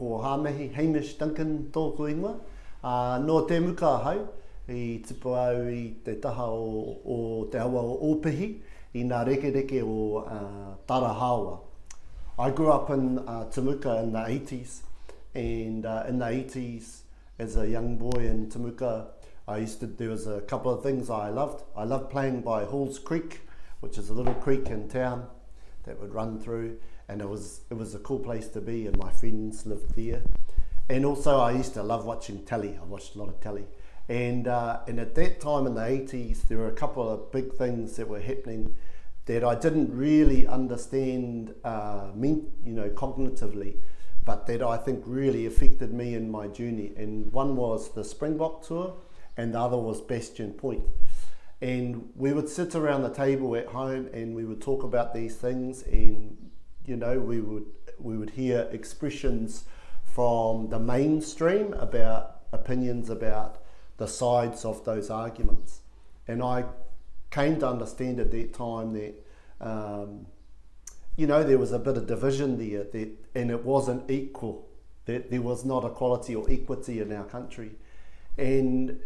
ko Hāmihi, Hamish, Duncan, tōku ingoa. No te muka hau, I tipu au I te taha o te awa o Ōpihi, I ngā reke o Tarahawa. I grew up in Temuka in the 80s, and in the 80s, as a young boy in Temuka, there was a couple of things I loved. I loved playing by Halls Creek, which is a little creek in town that would run through, and it was a cool place to be, and my friends lived there. And also I used to love watching telly. I watched a lot of telly. And at that time in the 80s, there were a couple of big things that were happening that I didn't really understand cognitively, but that I think really affected me in my journey. And one was the Springbok tour, and the other was Bastion Point. And we would sit around the table at home and we would talk about these things, and we would hear expressions from the mainstream about opinions about the sides of those arguments. And I came to understand at that time that there was a bit of division there, and it wasn't equal, that there was not equality or equity in our country. And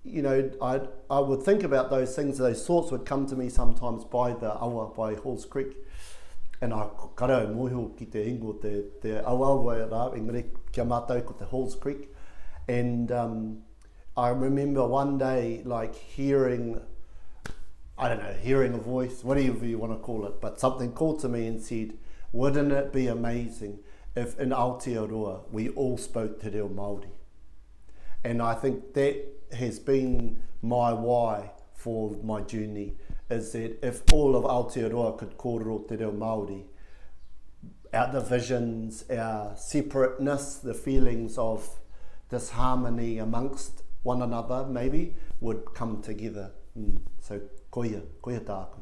I would think about those things. Those thoughts would come to me sometimes by the awa, by Halls Creek, and I kara moho ki te ingo te awa rā, engari kia mātou ko te Halls Creek. And I remember one day hearing a voice, whatever you want to call it, but something called to me and said, wouldn't it be amazing if in Aotearoa we all spoke Te Reo Māori? And I think that has been my why for my journey, is that if all of Aotearoa could kōrero Te Reo Māori, our divisions, our separateness, the feelings of disharmony amongst one another maybe would come together. So koia tāku.